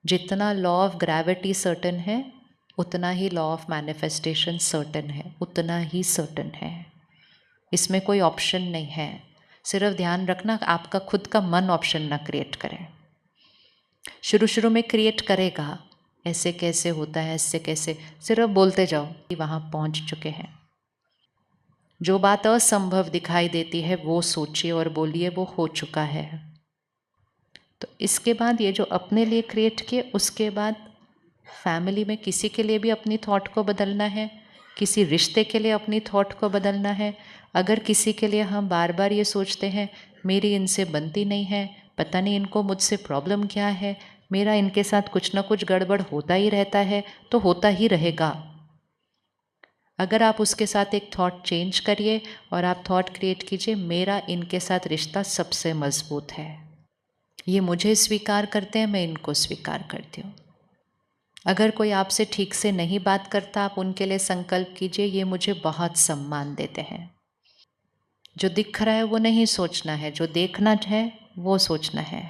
जितना law of gravity certain है उतना ही लॉ ऑफ मैनिफेस्टेशन सर्टन है, उतना ही सर्टन है। इसमें कोई ऑप्शन नहीं है। सिर्फ ध्यान रखना आपका खुद का मन ऑप्शन ना क्रिएट करे। शुरू शुरू में क्रिएट करेगा, ऐसे कैसे होता है, ऐसे कैसे, सिर्फ बोलते जाओ कि वहाँ पहुँच चुके हैं। जो बात असंभव दिखाई देती है वो सोचिए और बोलिए वो हो चुका है। तो इसके बाद ये जो अपने लिए क्रिएट किए, उसके बाद फैमिली में किसी के लिए भी अपनी थॉट को बदलना है, किसी रिश्ते के लिए अपनी थॉट को बदलना है। अगर किसी के लिए हम बार बार ये सोचते हैं मेरी इनसे बनती नहीं है, पता नहीं इनको मुझसे प्रॉब्लम क्या है, मेरा इनके साथ कुछ ना कुछ गड़बड़ होता ही रहता है, तो होता ही रहेगा। अगर आप उसके साथ एक थॉट चेंज करिए और आप थॉट क्रिएट कीजिए मेरा इनके साथ रिश्ता सबसे मजबूत है, ये मुझे स्वीकार करते हैं, मैं इनको स्वीकार करती हूँ। अगर कोई आपसे ठीक से नहीं बात करता, आप उनके लिए संकल्प कीजिए ये मुझे बहुत सम्मान देते हैं। जो दिख रहा है वो नहीं सोचना है, जो देखना है वो सोचना है।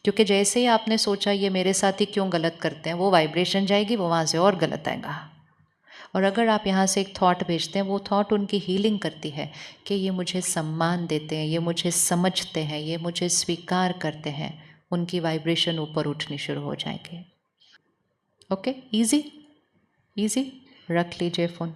क्योंकि जैसे ही आपने सोचा ये मेरे साथ ही क्यों गलत करते हैं, वो वाइब्रेशन जाएगी, वो वहाँ से और गलत आएगा। और अगर आप यहाँ से एक थॉट भेजते हैं, वो थॉट उनकी हीलिंग करती है कि ये मुझे सम्मान देते हैं, ये मुझे समझते हैं, ये मुझे स्वीकार करते हैं, उनकी वाइब्रेशन ऊपर उठनी शुरू हो जाएगी। Okay, easy easy. रख लीजिए फ़ोन।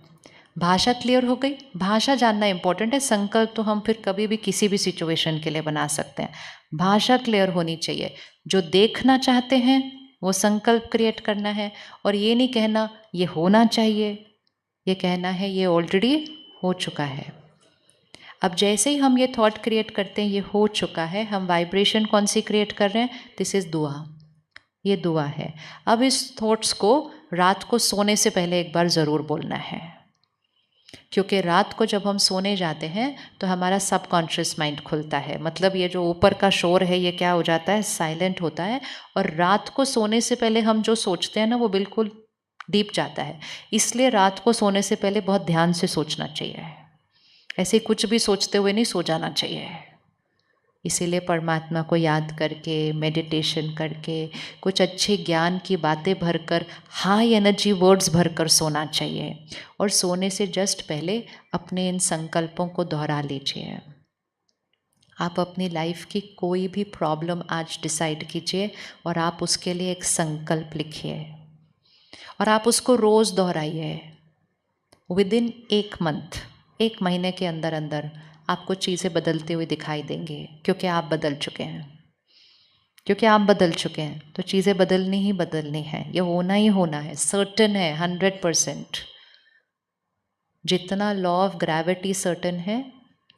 भाषा क्लियर हो गई। भाषा जानना इंपॉर्टेंट है। संकल्प तो हम फिर कभी भी किसी भी सिचुएशन के लिए बना सकते हैं, भाषा क्लियर होनी चाहिए। जो देखना चाहते हैं वो संकल्प क्रिएट करना है, और ये नहीं कहना ये होना चाहिए, ये कहना है ये ऑलरेडी हो चुका है। अब जैसे ही हम ये थॉट क्रिएट करते हैं ये हो चुका है, हम वाइब्रेशन कौन सी क्रिएट कर रहे हैं, दिस इज़ दुआ, ये दुआ है। अब इस थॉट्स को रात को सोने से पहले एक बार ज़रूर बोलना है, क्योंकि रात को जब हम सोने जाते हैं तो हमारा सबकॉन्शियस माइंड खुलता है। मतलब ये जो ऊपर का शोर है ये क्या हो जाता है, साइलेंट होता है, और रात को सोने से पहले हम जो सोचते हैं ना वो बिल्कुल डीप जाता है। इसलिए रात को सोने से पहले बहुत ध्यान से सोचना चाहिए, ऐसे कुछ भी सोचते हुए नहीं सो जाना चाहिए। इसीलिए परमात्मा को याद करके, मेडिटेशन करके, कुछ अच्छे ज्ञान की बातें भरकर, हाई एनर्जी वर्ड्स भरकर सोना चाहिए। और सोने से जस्ट पहले अपने इन संकल्पों को दोहरा लीजिए। आप अपनी लाइफ की कोई भी प्रॉब्लम आज डिसाइड कीजिए और आप उसके लिए एक संकल्प लिखिए और आप उसको रोज़ दोहराइए। विदिन 1 मंथ, 1 महीने के अंदर अंदर आपको चीज़ें बदलते हुए दिखाई देंगे, क्योंकि आप बदल चुके हैं। क्योंकि आप बदल चुके हैं तो चीज़ें बदलनी ही बदलनी है, ये होना ही होना है, सर्टन है 100%। जितना लॉ ऑफ ग्रेविटी सर्टन है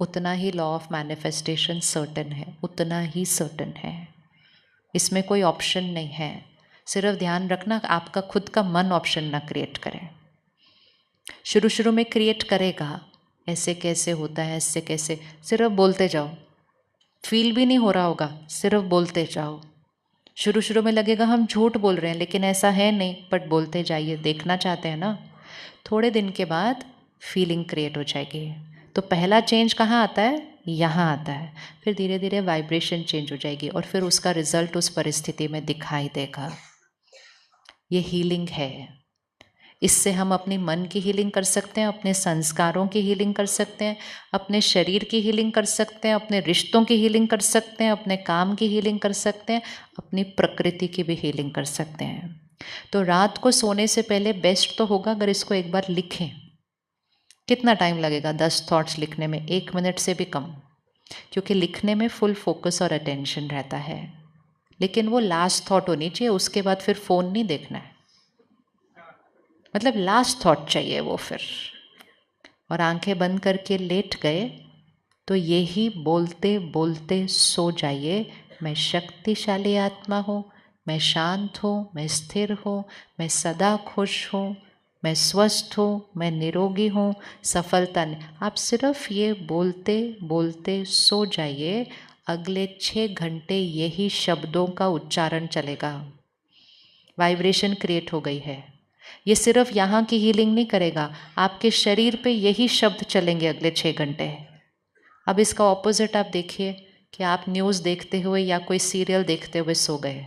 उतना ही लॉ ऑफ मैनिफेस्टेशन सर्टन है, उतना ही सर्टन है। इसमें कोई ऑप्शन नहीं है। सिर्फ ध्यान रखना आपका खुद का मन ऑप्शन ना क्रिएट करे। शुरू शुरू में क्रिएट करेगा, ऐसे कैसे होता है, ऐसे कैसे, सिर्फ बोलते जाओ। फील भी नहीं हो रहा होगा, सिर्फ बोलते जाओ। शुरू शुरू में लगेगा हम झूठ बोल रहे हैं, लेकिन ऐसा है नहीं, बट बोलते जाइए, देखना चाहते हैं ना। थोड़े दिन के बाद फीलिंग क्रिएट हो जाएगी। तो पहला चेंज कहाँ आता है, यहाँ आता है। फिर धीरे धीरे वाइब्रेशन चेंज हो जाएगी और फिर उसका रिजल्ट उस परिस्थिति में दिखाई देगा। ये हीलिंग है। इससे हम अपनी मन की हीलिंग कर सकते हैं, अपने संस्कारों की हीलिंग कर सकते हैं, अपने शरीर की हीलिंग कर सकते हैं, अपने रिश्तों की हीलिंग कर सकते हैं, अपने काम की हीलिंग कर सकते हैं, अपनी प्रकृति की भी हीलिंग कर सकते हैं। तो रात को सोने से पहले बेस्ट तो होगा अगर इसको एक बार लिखें। कितना टाइम लगेगा 10 थॉट्स लिखने में, 1 मिनट से भी कम, क्योंकि लिखने में फुल फोकस और अटेंशन रहता है। लेकिन वो लास्ट थॉट होनी चाहिए, उसके बाद फिर फ़ोन नहीं देखना है, मतलब लास्ट थॉट चाहिए वो फिर। और आंखें बंद करके लेट गए तो यही बोलते बोलते सो जाइए, मैं शक्तिशाली आत्मा हूँ, मैं शांत हूँ, मैं स्थिर हूँ, मैं सदा खुश हूँ, मैं स्वस्थ हूँ, मैं निरोगी हूँ, सफलता नहीं। आप सिर्फ ये बोलते बोलते सो जाइए। अगले 6 घंटे यही शब्दों का उच्चारण चलेगा। वाइब्रेशन क्रिएट हो गई है। ये सिर्फ यहाँ की हीलिंग नहीं करेगा, आपके शरीर पे यही शब्द चलेंगे अगले 6 घंटे। अब इसका ऑपोजिट आप देखिए कि आप न्यूज़ देखते हुए या कोई सीरियल देखते हुए सो गए।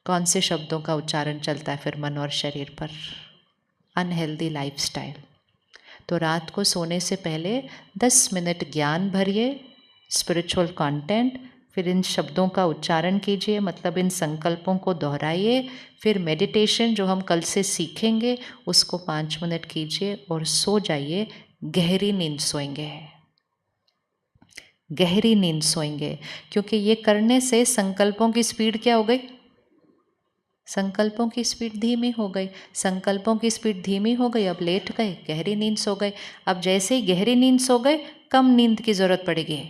कौन से शब्दों का उच्चारण चलता है फिर मन और शरीर पर? Unhealthy lifestyle. तो रात को सोने से पहले 10 मिनट ज्ञान भरिए, स्पिरिचुअल कंटेंट, फिर इन शब्दों का उच्चारण कीजिए, मतलब इन संकल्पों को दोहराइए, फिर मेडिटेशन जो हम कल से सीखेंगे उसको 5 मिनट कीजिए और सो जाइए। गहरी नींद सोएंगे, गहरी नींद सोएंगे, क्योंकि ये करने से संकल्पों की स्पीड क्या हो गई? संकल्पों की स्पीड धीमी हो गई। संकल्पों की स्पीड धीमी हो गई, अब लेट गए, गहरी नींद सो गए। अब जैसे ही गहरी नींद सो गए, कम नींद की ज़रूरत पड़ेगी।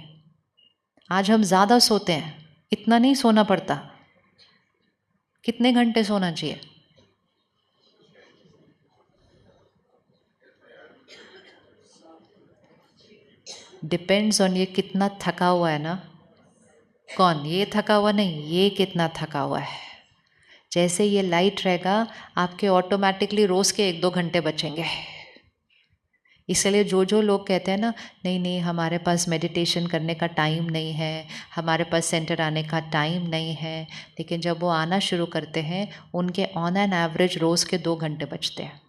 आज हम ज़्यादा सोते हैं, इतना नहीं सोना पड़ता। कितने घंटे सोना चाहिए? डिपेंड्स ऑन ये कितना थका हुआ है ना। कौन? ये थका हुआ नहीं, ये कितना थका हुआ है। जैसे ये लाइट रहेगा, आपके ऑटोमेटिकली रोज़ के 1-2 घंटे बचेंगे। इसलिए जो जो लोग कहते हैं ना, नहीं नहीं हमारे पास मेडिटेशन करने का टाइम नहीं है, हमारे पास सेंटर आने का टाइम नहीं है, लेकिन जब वो आना शुरू करते हैं उनके ऑन एन एवरेज रोज़ के 2 घंटे बचते हैं,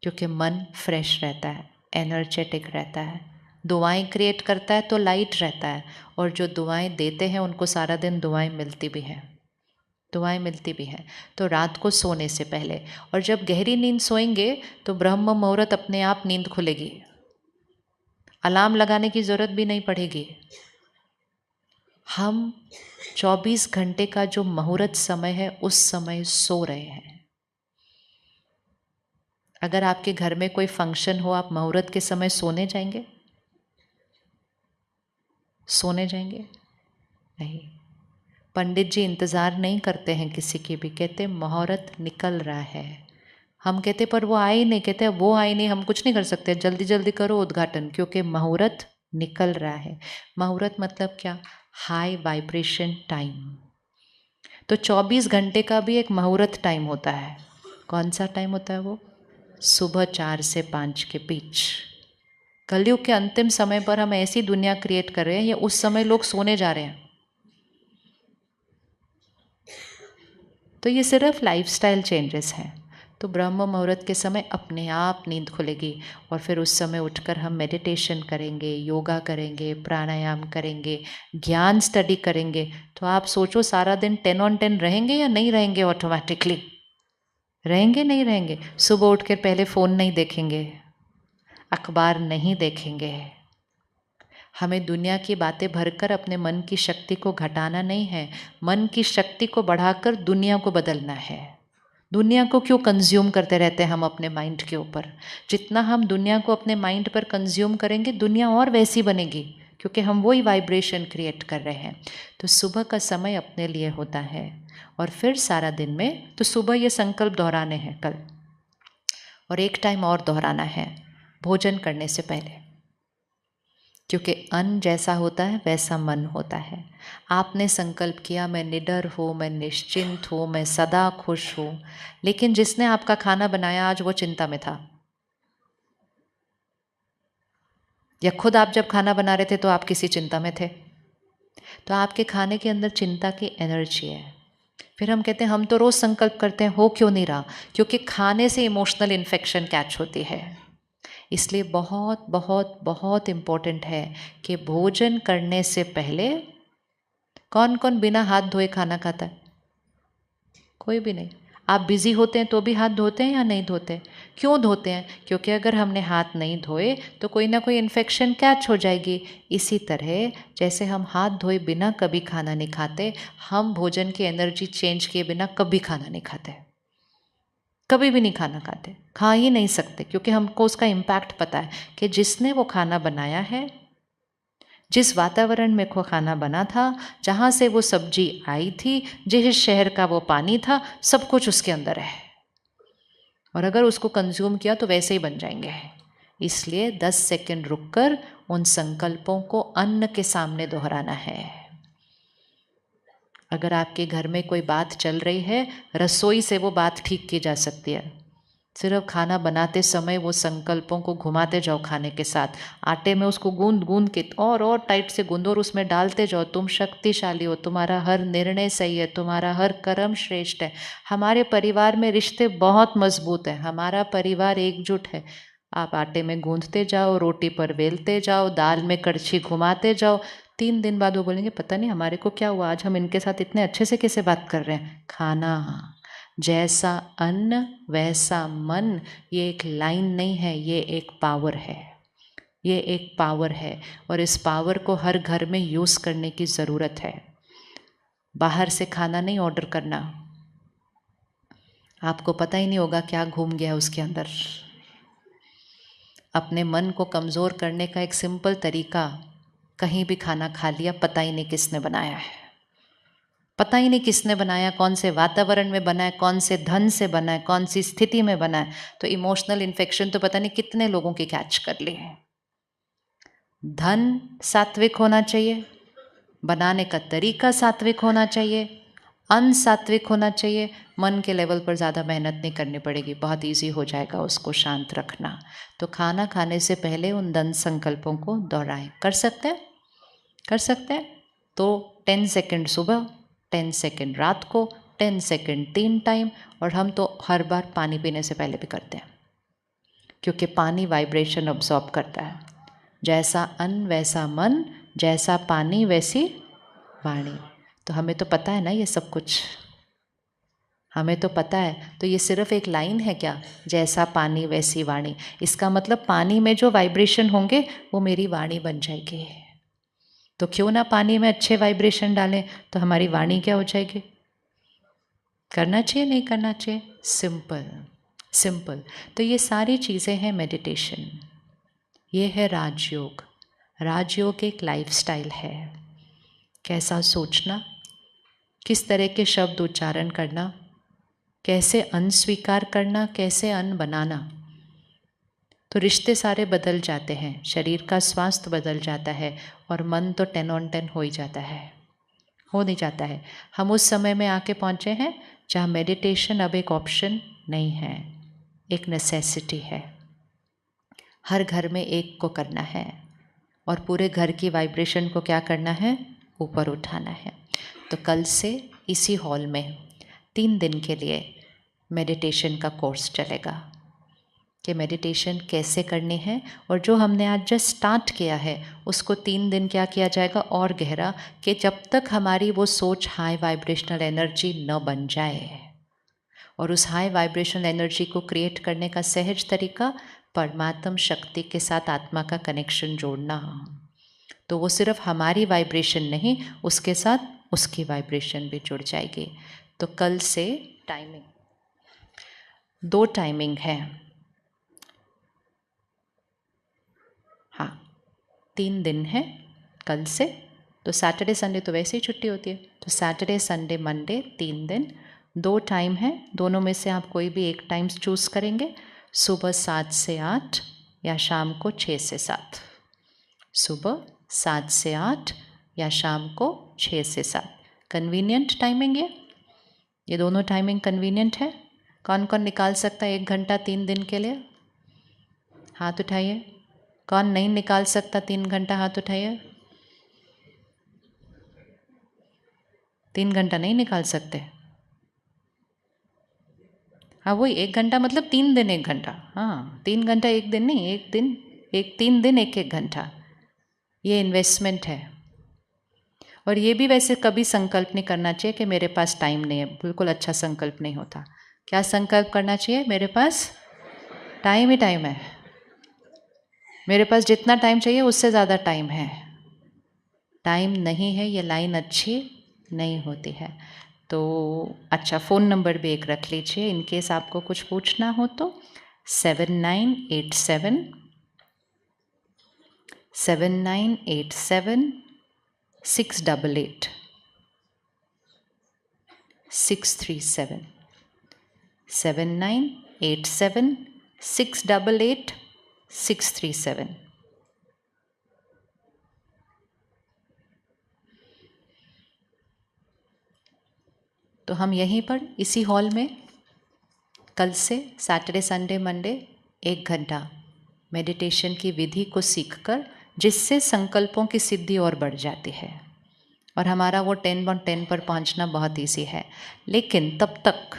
क्योंकि मन फ्रेश रहता है, एनर्जेटिक रहता है। दुआएं क्रिएट करता है तो लाइट रहता है, और जो दुआएं देते हैं उनको सारा दिन दुआएं मिलती भी हैं, दुआएं मिलती भी हैं। तो रात को सोने से पहले, और जब गहरी नींद सोएंगे तो ब्रह्म मुहूर्त अपने आप नींद खुलेगी, अलार्म लगाने की ज़रूरत भी नहीं पड़ेगी। हम 24 घंटे का जो मुहूर्त समय है उस समय सो रहे हैं। अगर आपके घर में कोई फंक्शन हो, आप मुहूर्त के समय सोने जाएंगे? सोने जाएंगे? नहीं। पंडित जी इंतज़ार नहीं करते हैं किसी की भी, कहते मुहूर्त निकल रहा है। हम कहते पर वो आए ही नहीं, कहते वो आए नहीं, हम कुछ नहीं कर सकते, जल्दी जल्दी करो उद्घाटन, क्योंकि मुहूर्त निकल रहा है। मुहूर्त मतलब क्या? High vibration time. तो 24 घंटे का भी एक मुहूर्त टाइम होता है। कौन सा टाइम होता है वो? सुबह 4 से 5 के बीच। कलयुग के अंतिम समय पर हम ऐसी दुनिया क्रिएट कर रहे हैं, या उस समय लोग सोने जा रहे हैं। तो ये सिर्फ लाइफस्टाइल चेंजेस हैं। तो ब्रह्म मुहूर्त के समय अपने आप नींद खुलेगी, और फिर उस समय उठकर हम मेडिटेशन करेंगे, योगा करेंगे, प्राणायाम करेंगे, ज्ञान स्टडी करेंगे। तो आप सोचो सारा दिन 10 on 10 रहेंगे या नहीं रहेंगे? ऑटोमेटिकली रहेंगे, नहीं रहेंगे? सुबह उठकर पहले फ़ोन नहीं देखेंगे, अखबार नहीं देखेंगे। हमें दुनिया की बातें भरकर अपने मन की शक्ति को घटाना नहीं है, मन की शक्ति को बढ़ाकर दुनिया को बदलना है। दुनिया को क्यों कंज्यूम करते रहते हैं हम अपने माइंड के ऊपर? जितना हम दुनिया को अपने माइंड पर कंज्यूम करेंगे, दुनिया और वैसी बनेगी, क्योंकि हम वही वाइब्रेशन क्रिएट कर रहे हैं। तो सुबह का समय अपने लिए होता है, और फिर सारा दिन में तो सुबह ये संकल्प दोहराने हैं कल, और एक टाइम और दोहराना है भोजन करने से पहले, क्योंकि अन्न जैसा होता है वैसा मन होता है। आपने संकल्प किया मैं निडर हूँ, मैं निश्चिंत हूँ, मैं सदा खुश हूँ, लेकिन जिसने आपका खाना बनाया आज वो चिंता में था, या खुद आप जब खाना बना रहे थे तो आप किसी चिंता में थे। तो आपके खाने के अंदर चिंता की एनर्जी है। फिर हम कहते हैं हम तो रोज़ संकल्प करते हैं, हो क्यों नहीं रहा? क्योंकि खाने से इमोशनल इन्फेक्शन कैच होती है। इसलिए बहुत बहुत बहुत इम्पोर्टेंट है कि भोजन करने से पहले, कौन कौन बिना हाथ धोए खाना खाता है? कोई भी नहीं। आप बिज़ी होते हैं तो भी हाथ धोते हैं या नहीं धोते? क्यों धोते हैं? क्योंकि अगर हमने हाथ नहीं धोए तो कोई ना कोई इन्फेक्शन कैच हो जाएगी। इसी तरह जैसे हम हाथ धोए बिना कभी खाना नहीं खाते, हम भोजन की एनर्जी चेंज किए बिना कभी खाना नहीं खाते, कभी भी नहीं खाना खाते, खा ही नहीं सकते, क्योंकि हमको उसका इम्पैक्ट पता है कि जिसने वो खाना बनाया है, जिस वातावरण में वो खाना बना था, जहाँ से वो सब्जी आई थी, जिस शहर का वो पानी था, सब कुछ उसके अंदर है, और अगर उसको कंज्यूम किया तो वैसे ही बन जाएंगे। इसलिए 10 सेकंड रुककर उन संकल्पों को अन्न के सामने दोहराना है। अगर आपके घर में कोई बात चल रही है, रसोई से वो बात ठीक की जा सकती है। सिर्फ खाना बनाते समय वो संकल्पों को घुमाते जाओ खाने के साथ, आटे में उसको गूंद गूंद के और टाइट से गूंदो और उसमें डालते जाओ। तुम शक्तिशाली हो, तुम्हारा हर निर्णय सही है, तुम्हारा हर कर्म श्रेष्ठ है। हमारे परिवार में रिश्ते बहुत मजबूत हैं, हमारा परिवार एकजुट है। आप आटे में गूंदते जाओ, रोटी पर बेलते जाओ, दाल में कड़छी घुमाते जाओ। 3 दिन बाद वो बोलेंगे पता नहीं हमारे को क्या हुआ, आज हम इनके साथ इतने अच्छे से कैसे बात कर रहे हैं। खाना, जैसा अन्न वैसा मन, ये एक लाइन नहीं है, ये एक पावर है। ये एक पावर है और इस पावर को हर घर में यूज़ करने की ज़रूरत है। बाहर से खाना नहीं ऑर्डर करना, आपको पता ही नहीं होगा क्या घूम गया उसके अंदर। अपने मन को कमज़ोर करने का एक सिंपल तरीका, कहीं भी खाना खा लिया, पता ही नहीं किसने बनाया है, पता ही नहीं किसने बनाया, कौन से वातावरण में बना है, कौन से धन से बना है, कौन सी स्थिति में बना है। तो इमोशनल इन्फेक्शन तो पता नहीं कितने लोगों की कैच कर ली है। धन सात्विक होना चाहिए, बनाने का तरीका सात्विक होना चाहिए, अन्न सात्विक होना चाहिए। मन के लेवल पर ज़्यादा मेहनत नहीं करनी पड़ेगी, बहुत इजी हो जाएगा उसको शांत रखना। तो खाना खाने से पहले उन दंत संकल्पों को दोहराएं। कर सकते हैं, कर सकते हैं। तो 10 सेकंड सुबह, 10 सेकंड रात को, 10 सेकंड 3 टाइम। और हम तो हर बार पानी पीने से पहले भी करते हैं, क्योंकि पानी वाइब्रेशन अब्सॉर्ब करता है। जैसा अन्न वैसा मन, जैसा पानी वैसी वाणी। तो हमें तो पता है ना ये सब कुछ, हमें तो पता है। तो ये सिर्फ एक लाइन है क्या, जैसा पानी वैसी वाणी। इसका मतलब पानी में जो वाइब्रेशन होंगे वो मेरी वाणी बन जाएगी। तो क्यों ना पानी में अच्छे वाइब्रेशन डालें, तो हमारी वाणी क्या हो जाएगी। करना चाहिए नहीं करना चाहिए, सिंपल सिंपल। तो ये सारी चीज़ें हैं मेडिटेशन। ये है राजयोग। राजयोग एक लाइफस्टाइल है। कैसा सोचना, किस तरह के शब्द उच्चारण करना, कैसे अन्न स्वीकार करना, कैसे अन्न बनाना। तो रिश्ते सारे बदल जाते हैं, शरीर का स्वास्थ्य बदल जाता है और मन तो 10 on 10 हो ही जाता है, हो नहीं जाता है। हम उस समय में आके पहुँचे हैं जहाँ मेडिटेशन अब एक ऑप्शन नहीं है, एक नेसेसिटी है। हर घर में एक को करना है और पूरे घर की वाइब्रेशन को क्या करना है, ऊपर उठाना है। तो कल से इसी हॉल में 3 दिन के लिए मेडिटेशन का कोर्स चलेगा कि मेडिटेशन कैसे करनी है। और जो हमने आज जस्ट स्टार्ट किया है उसको 3 दिन क्या किया जाएगा और गहरा, कि जब तक हमारी वो सोच हाई वाइब्रेशनल एनर्जी न बन जाए। और उस हाई वाइब्रेशनल एनर्जी को क्रिएट करने का सहज तरीका, परमात्म शक्ति के साथ आत्मा का कनेक्शन जोड़ना। तो वो सिर्फ हमारी वाइब्रेशन नहीं, उसके साथ उसकी वाइब्रेशन भी जुड़ जाएगी। तो कल से टाइमिंग, 2 टाइमिंग है। हाँ, 3 दिन है कल से। तो सैटरडे संडे तो वैसे ही छुट्टी होती है, तो सैटरडे संडे मंडे 3 दिन, 2 टाइम है। दोनों में से आप कोई भी एक टाइम चूज़ करेंगे, सुबह 7 से 8 या शाम को 6 से 7। सुबह 7 से 8 या शाम को 6 से 7। कन्वीनियंट टाइमिंग ये दोनों टाइमिंग कन्वीनियंट है। कौन कौन निकाल सकता है 1 घंटा 3 दिन के लिए, हाथ उठाइए। कौन नहीं निकाल सकता 3 घंटा, हाथ उठाइए। 3 घंटा नहीं निकाल सकते। हाँ वही 1 घंटा मतलब 3 दिन 1 घंटा। हाँ 3 घंटा एक दिन नहीं, एक दिन एक, 3 दिन 1 घंटा। ये इन्वेस्टमेंट है। और ये भी वैसे कभी संकल्प नहीं करना चाहिए कि मेरे पास टाइम नहीं है, बिल्कुल अच्छा संकल्प नहीं होता। क्या संकल्प करना चाहिए, मेरे पास टाइम ही टाइम है, मेरे पास जितना टाइम चाहिए उससे ज़्यादा टाइम है। टाइम नहीं है, ये लाइन अच्छी नहीं होती है। तो अच्छा, फ़ोन नंबर भी एक रख लीजिए इन केस आपको कुछ पूछना हो तो। 7987 7987 688 637 7987 688 637। तो हम यहीं पर इसी हॉल में कल से सैटरडे संडे मंडे 1 घंटा मेडिटेशन की विधि को सीखकर, जिससे संकल्पों की सिद्धि और बढ़ जाती है और हमारा वो 10/10 पर पहुंचना बहुत ईजी है। लेकिन तब तक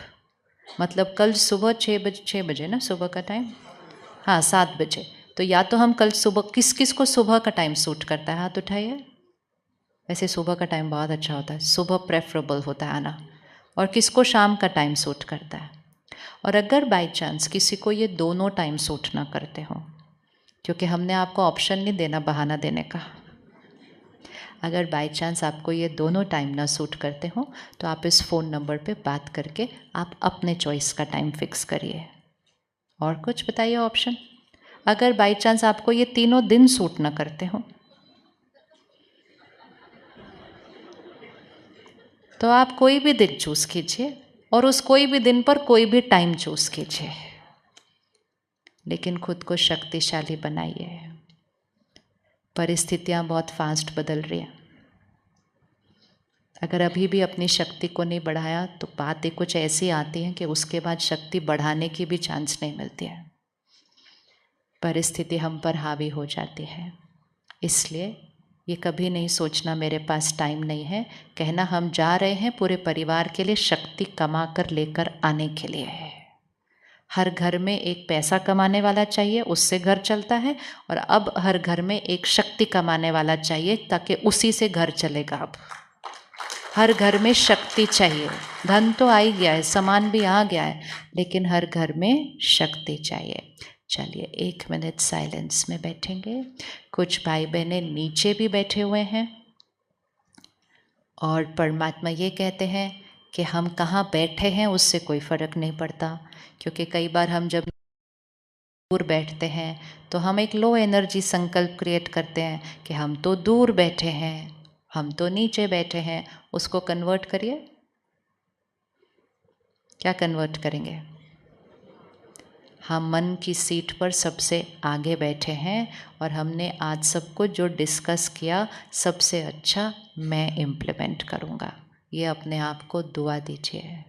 मतलब कल सुबह 6 बजे ना सुबह का टाइम, हाँ 7 बजे, तो या तो हम कल सुबह, किस किस को सुबह का टाइम सूट करता है हाथ उठाइए। वैसे सुबह का टाइम बहुत अच्छा होता है, सुबह प्रेफरेबल होता है आना। और किसको शाम का टाइम सूट करता है। और अगर बाय चांस किसी को ये दोनों टाइम सूट ना करते हो, क्योंकि हमने आपको ऑप्शन नहीं देना बहाना देने का, अगर बाय चांस आपको ये दोनों टाइम ना सूट करते हो तो आप इस फ़ोन नंबर पे बात करके आप अपने चॉइस का टाइम फिक्स करिए। और कुछ बताइए ऑप्शन। अगर बाय चांस आपको ये तीनों दिन सूट ना करते हो तो आप कोई भी दिन चूज़ कीजिए और उस कोई भी दिन पर कोई भी टाइम चूज़ कीजिए, लेकिन खुद को शक्तिशाली बनाइए। परिस्थितियाँ बहुत फास्ट बदल रही हैं। अगर अभी भी अपनी शक्ति को नहीं बढ़ाया तो बातें कुछ ऐसी आती हैं कि उसके बाद शक्ति बढ़ाने की भी चांस नहीं मिलती है। परिस्थिति हम पर हावी हो जाती है। इसलिए ये कभी नहीं सोचना मेरे पास टाइम नहीं है, कहना हम जा रहे हैं पूरे परिवार के लिए शक्ति कमा कर लेकर आने के लिए है। हर घर में एक पैसा कमाने वाला चाहिए, उससे घर चलता है, और अब हर घर में एक शक्ति कमाने वाला चाहिए ताकि उसी से घर चलेगा। अब हर घर में शक्ति चाहिए। धन तो आ ही गया है, सामान भी आ गया है, लेकिन हर घर में शक्ति चाहिए। चलिए 1 मिनट साइलेंस में बैठेंगे। कुछ भाई बहनें नीचे भी बैठे हुए हैं और परमात्मा ये कहते हैं कि हम कहाँ बैठे हैं उससे कोई फ़र्क नहीं पड़ता, क्योंकि कई बार हम जब दूर बैठते हैं तो हम एक लो एनर्जी संकल्प क्रिएट करते हैं कि हम तो दूर बैठे हैं, हम तो नीचे बैठे हैं। उसको कन्वर्ट करिए। क्या कन्वर्ट करेंगे? हम मन की सीट पर सबसे आगे बैठे हैं और हमने आज सबको जो डिस्कस किया सबसे अच्छा मैं इम्प्लीमेंट करूँगा। ये अपने आप को दुआ दीजिए।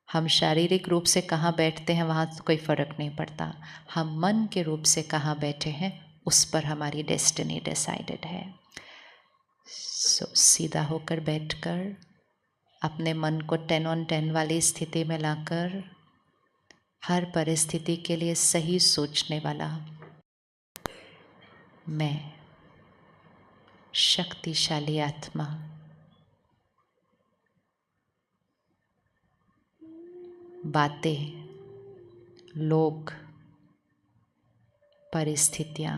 हम शारीरिक रूप से कहाँ बैठते हैं वहाँ तो कोई फ़र्क नहीं पड़ता, हम मन के रूप से कहाँ बैठे हैं उस पर हमारी डेस्टिनी डिसाइडेड है। सीधा होकर बैठकर अपने मन को 10/10 वाली स्थिति में लाकर हर परिस्थिति के लिए सही सोचने वाला मैं शक्तिशाली आत्मा बातें, लोग, परिस्थितियाँ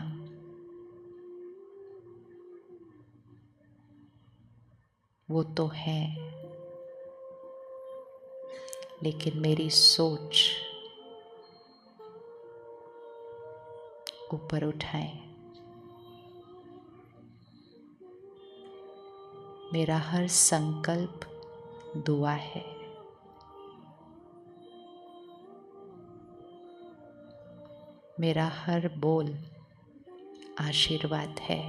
वो तो है, लेकिन मेरी सोच ऊपर उठाएं। मेरा हर संकल्प दुआ है। मेरा हर बोल आशीर्वाद है।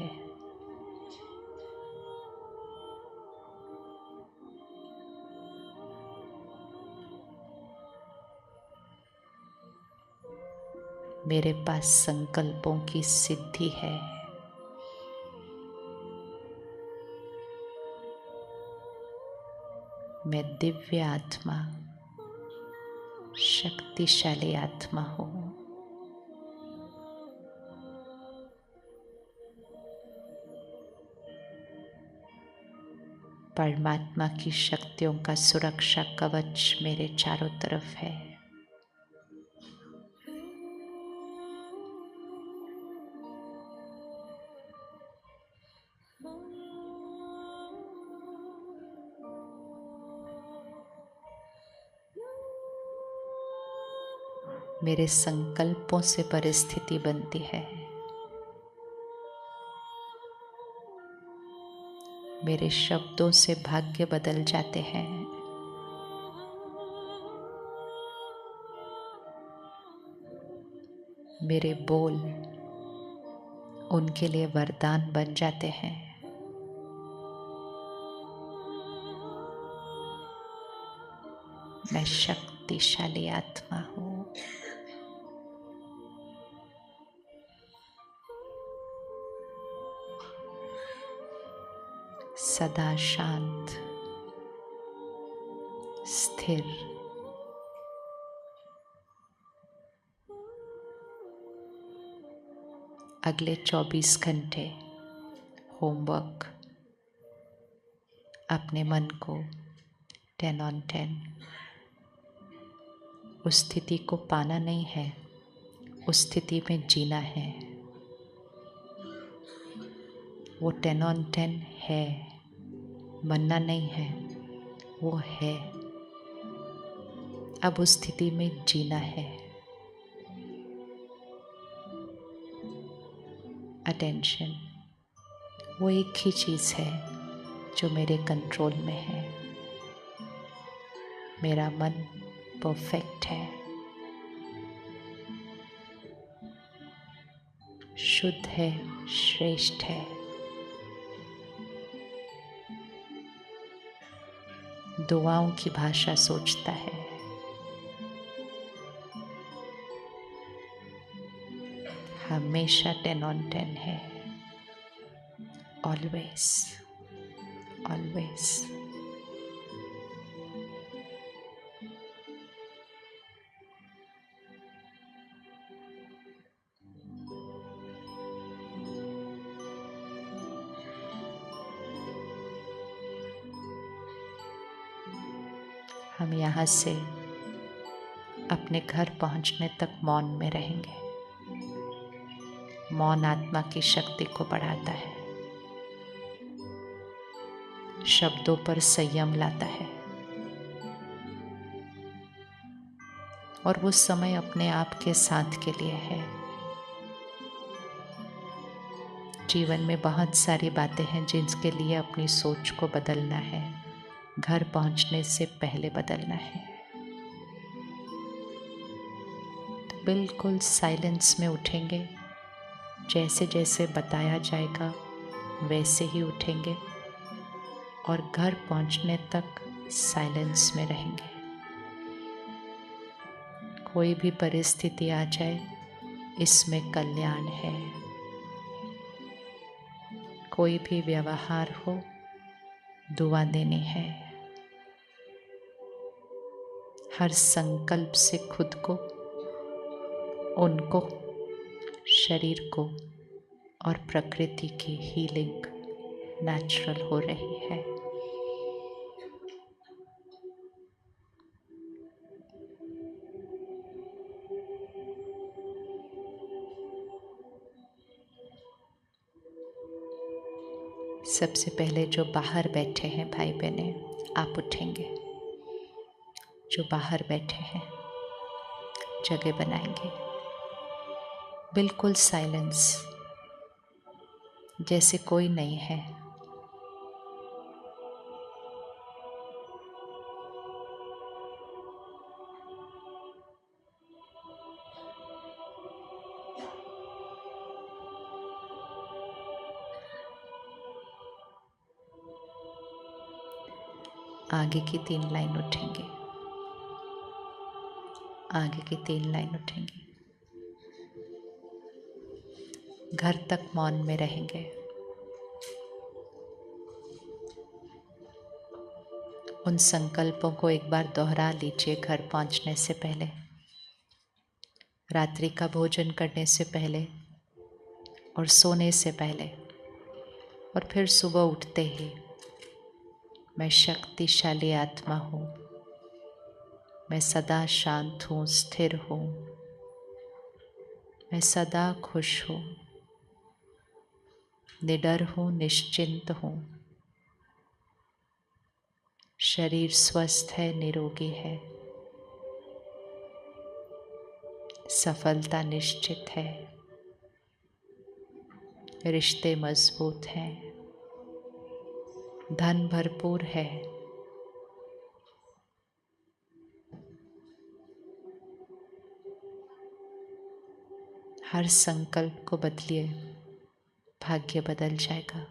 मेरे पास संकल्पों की सिद्धि है। मैं दिव्य आत्मा, शक्तिशाली आत्मा हूँ। परमात्मा की शक्तियों का सुरक्षा कवच मेरे चारों तरफ है। मेरे संकल्पों से परिस्थिति बनती है। मेरे शब्दों से भाग्य बदल जाते हैं। मेरे बोल उनके लिए वरदान बन जाते हैं। मैं शक्ति शक्तिशाली आत्मा हूँ। सदा शांत, स्थिर, अगले 24 घंटे होमवर्क, अपने मन को 10 on 10, उस स्थिति को पाना नहीं है, उस स्थिति में जीना है। वो 10 on 10 है, बनना नहीं है, वो है। अब उस स्थिति में जीना है। अटेंशन, वो एक ही चीज़ है जो मेरे कंट्रोल में है। मेरा मन परफेक्ट है, शुद्ध है, श्रेष्ठ है। दुआओं की भाषा सोचता है। हमेशा 10 on 10 है। Always, always. हम यहाँ से अपने घर पहुँचने तक मौन में रहेंगे। मौन आत्मा की शक्ति को बढ़ाता है, शब्दों पर संयम लाता है, और वो समय अपने आप के साथ के लिए है। जीवन में बहुत सारी बातें हैं जिनके लिए अपनी सोच को बदलना है, घर पहुंचने से पहले बदलना है। तो बिल्कुल साइलेंस में उठेंगे, जैसे जैसे बताया जाएगा वैसे ही उठेंगे, और घर पहुंचने तक साइलेंस में रहेंगे। कोई भी परिस्थिति आ जाए, इसमें कल्याण है। कोई भी व्यवहार हो, दुआ देनी है। हर संकल्प से खुद को, उनको, शरीर को और प्रकृति की हीलिंग नेचुरल हो रही है। सबसे पहले जो बाहर बैठे हैं भाई बहने, आप उठेंगे। जो बाहर बैठे हैं जगह बनाएंगे, बिल्कुल साइलेंस, जैसे कोई नहीं है। आगे की 3 लाइन उठेंगे, आगे की 3 लाइन उठेंगे। घर तक मौन में रहेंगे। उन संकल्पों को एक बार दोहरा लीजिए घर पहुंचने से पहले, रात्रि का भोजन करने से पहले और सोने से पहले, और फिर सुबह उठते ही। मैं शक्तिशाली आत्मा हूँ, मैं सदा शांत हूँ, स्थिर हूँ, मैं सदा खुश हूँ, निडर हूँ, निश्चिंत हूँ। शरीर स्वस्थ है, निरोगी है, सफलता निश्चित है, रिश्ते मजबूत हैं, धन भरपूर है। हर संकल्प को बदलिए, भाग्य बदल जाएगा।